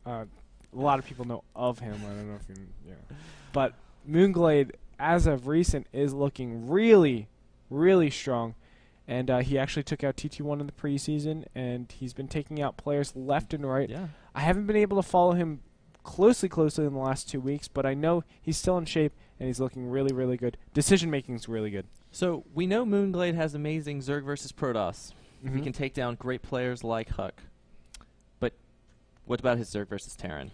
a lot of people know of him. I don't know if but Moonglade, as of recent, is looking really, really strong. And he actually took out TT1 in the preseason, and he's been taking out players left and right. Yeah. I haven't been able to follow him closely in the last 2 weeks, but I know he's still in shape, and he's looking really, really good. Decision-making's really good. So we know Moonglade has amazing Zerg versus Protoss. Mm-hmm. He can take down great players like Huck. But what about his Zerg versus Terran?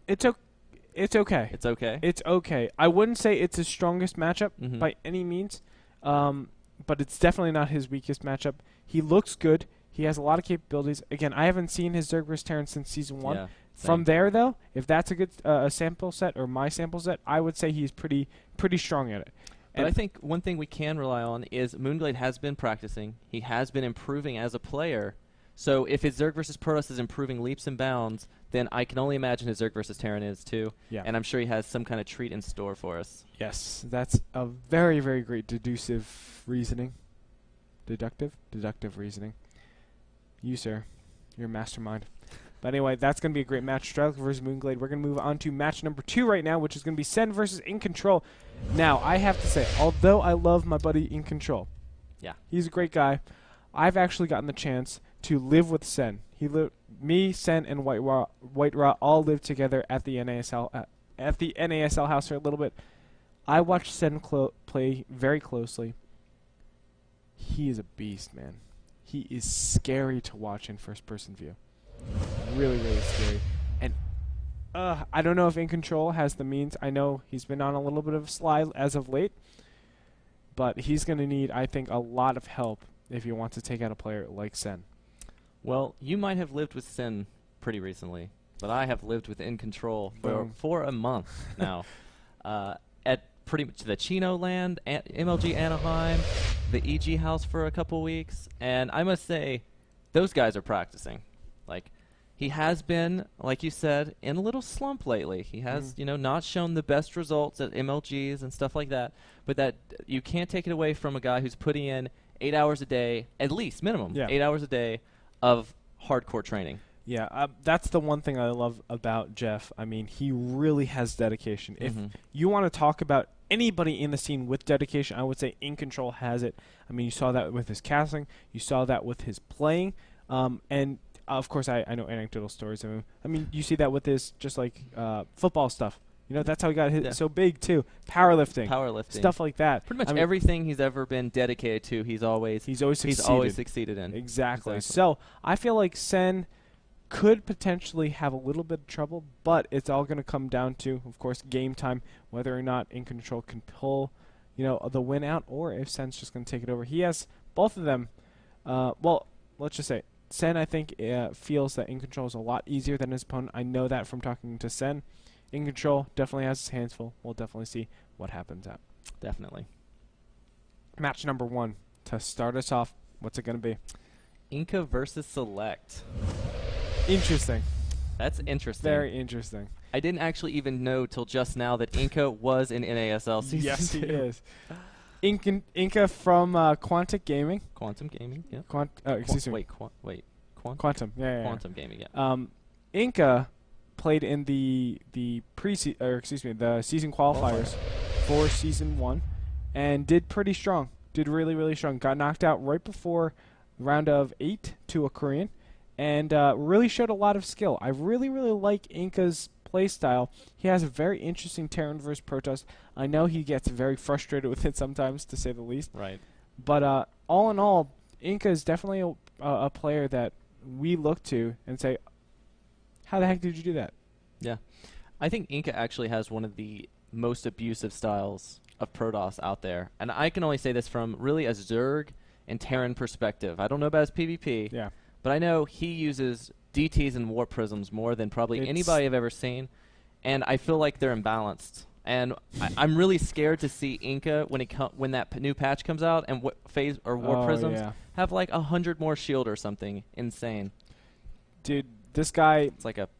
It's okay. It's okay? It's okay. I wouldn't say it's his strongest matchup by any means, but it's definitely not his weakest matchup. He looks good. He has a lot of capabilities. Again, I haven't seen his Zerg vs. Terran since Season 1. Yeah, From there, though, if that's a good sample set or my sample set, I would say he's pretty strong at it. But I think one thing we can rely on is Moonglade has been practicing. He has been improving as a player. So if his Zerg versus Protoss is improving leaps and bounds, then I can only imagine his Zerg versus Terran is too. Yeah. And I'm sure he has some kind of treat in store for us. Yes, that's a very, very great deductive reasoning. Deductive reasoning. You, sir, you're a mastermind. But anyway, that's going to be a great match. Strelk versus Moonglade. We're going to move on to match number 2 right now, which is going to be Sen versus In Control. Now, I have to say, although I love my buddy In Control, yeah, he's a great guy, I've actually gotten the chance to live with Sen. Me, Sen, and White Raw all lived together at the NASL house for a little bit. I watched Sen play very closely. He is a beast, man. He is scary to watch in first-person view. Really, really scary. And I don't know if In Control has the means. I know he's been on a little bit of a slide as of late, but he's going to need, I think, a lot of help if he wants to take out a player like Sen. Well, you might have lived with Sen pretty recently, but I have lived with In Control for a month now. At pretty much the Chino land, MLG Anaheim, the EG house for a couple weeks, and I must say, those guys are practicing. Like, he has been, like you said, in a little slump lately. He has, not shown the best results at MLGs and stuff like that. But that you can't take it away from a guy who's putting in 8 hours a day, at least minimum, 8 hours a day of hardcore training. Yeah, that's the one thing I love about Jeff. I mean, he really has dedication. If you want to talk about anybody in the scene with dedication, I would say In Control has it. I mean, you saw that with his casting. You saw that with his playing. And of course, I know anecdotal stories of him. I mean, you see that with his just like football stuff. That's how he got hit so big too. Powerlifting, stuff like that. Pretty much everything he's ever been dedicated to, he's always succeeded in. Exactly. So I feel like Sen could potentially have a little bit of trouble, but it's all going to come down to, of course, game time, whether or not In Control can pull, the win out, or if Sen's just going to take it over. He has both of them. Well, let's just say Sen, I think, feels that In Control is a lot easier than his opponent. I know that from talking to Sen. In Control definitely has his hands full. We'll definitely see what happens out. Definitely. Match number 1 to start us off. What's it going to be? Inca versus Select. Interesting. That's interesting. Very interesting. I didn't actually even know till just now that Inca was in NASL season 2. Yes, he is. Inca from Quantic Gaming. Quantum Gaming, yeah. Excuse me. Quantum. Yeah. Quantum Gaming, yeah. Inca played in the season qualifiers for Season 1 and did pretty strong. Did really, really strong. Got knocked out right before round of 8 to a Korean, and really showed a lot of skill. I really, really like Inca's play style. He has a very interesting Terran versus Protoss. I know he gets very frustrated with it sometimes, to say the least. Right. But all in all, Inca is definitely a player that we look to and say, how the heck did you do that? Yeah. I think Inca actually has one of the most abusive styles of Protoss out there. And I can only say this from really a Zerg and Terran perspective. I don't know about his PvP. Yeah. But I know he uses DTs and Warp Prisms more than probably anybody I've ever seen. And I feel like they're imbalanced. And I'm really scared to see Inca when that new patch comes out and phase or Warp Prisms have like 100 more shield or something insane. Dude, this guy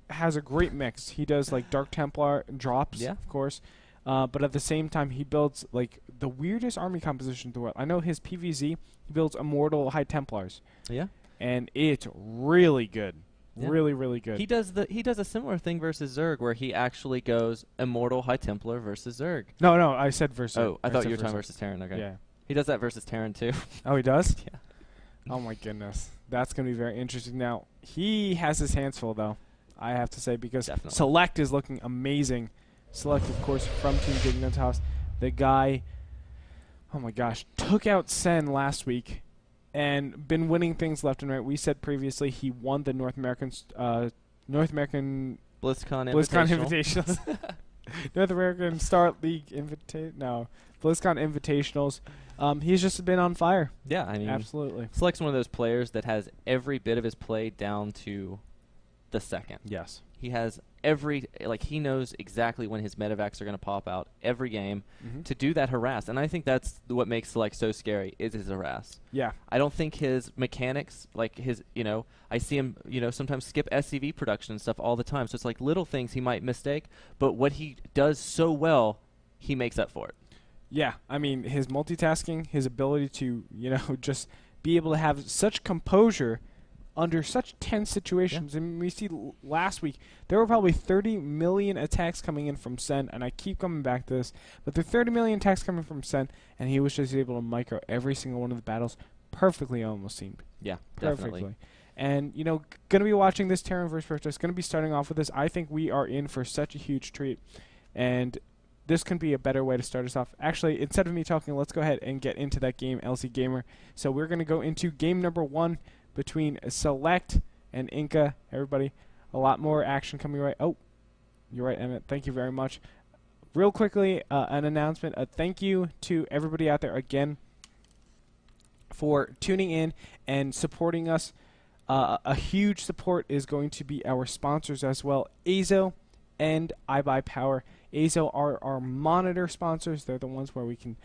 has a great mix. He does like Dark Templar drops, of course. But at the same time, he builds like the weirdest army composition in the world. I know his PvZ, he builds Immortal High Templars. Yeah. And it's really good. Yeah. Really, really good. He does a similar thing versus Zerg, where he actually goes Immortal High Templar versus Zerg. No, I said versus. Oh, I thought you were talking versus Terran. Okay. Yeah. He does that versus Terran too. Oh, he does? Yeah. Oh my goodness. That's going to be very interesting. Now, he has his hands full, though, I have to say, because Definitely. Select is looking amazing. Select, of course, from Team Dignitas. The guy, oh my gosh, took out Sen last week and been winning things left and right. We said previously he won the North American BlizzCon Invitationals. North American Star League BlizzCon Invitationals. He's just been on fire. Yeah, I mean, absolutely. Select's one of those players that has every bit of his play down to the second. Yes. He has he knows exactly when his medevacs are going to pop out every game to do that harass. And I think that's what makes Select so scary, is his harass. Yeah. I don't think his mechanics, I see him, sometimes skip SCV production and stuff all the time. So it's like little things he might mistake, but what he does so well, he makes up for it. Yeah, I mean, his multitasking, his ability to, just be able to have such composure under such tense situations. Yeah. And we see last week, there were probably 30 million attacks coming in from Sen, and I keep coming back to this, but there are 30 million attacks coming from Sen, and he was just able to micro every single one of the battles perfectly, almost seemed. Yeah, perfectly. Definitely. And, going to be watching this Terran vs. Preshow, going to be starting off with this. I think we are in for such a huge treat, and this can be a better way to start us off. Actually, instead of me talking, let's go ahead and get into that game, LC Gamer. So we're going to go into game number 1 between Select and Inca. Everybody, a lot more action coming right. Oh, you're right, Emmett. Thank you very much. Real quickly, an announcement. Thank you to everybody out there again for tuning in and supporting us. A huge support is going to be our sponsors as well, Azo and iBuyPower. Azo are our monitor sponsors. They're the ones where we can,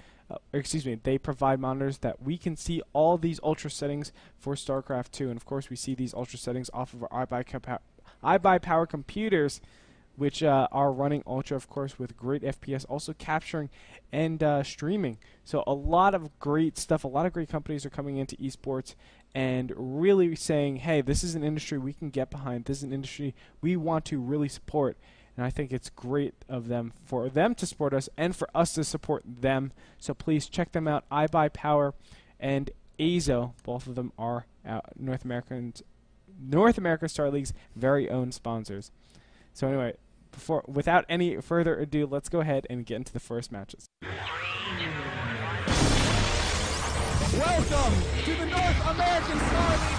they provide monitors that we can see all these ultra settings for Starcraft 2. And of course, we see these ultra settings off of our iBuyPower computers, which are running ultra, of course, with great FPS, also capturing and streaming. So a lot of great stuff. A lot of great companies are coming into esports and really saying, hey, this is an industry we can get behind. This is an industry we want to really support. And I think it's great of them for them to support us and for us to support them. So please check them out. iBuyPower and Azo, both of them are North America Star League's very own sponsors. So anyway, without any further ado, let's go ahead and get into the first matches. Welcome to the North American Star League.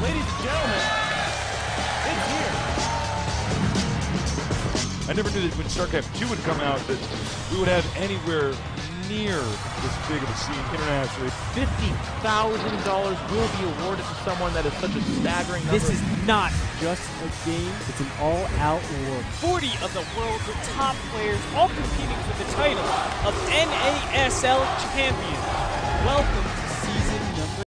Ladies and gentlemen, it's here. I never knew that when Starcraft 2 would come out that we would have anywhere near this big of a scene internationally. $50,000 will be awarded to someone that is such a staggering number. This is not just a game, it's an all-out war. 40 of the world's top players all competing for the title of NASL champion. Welcome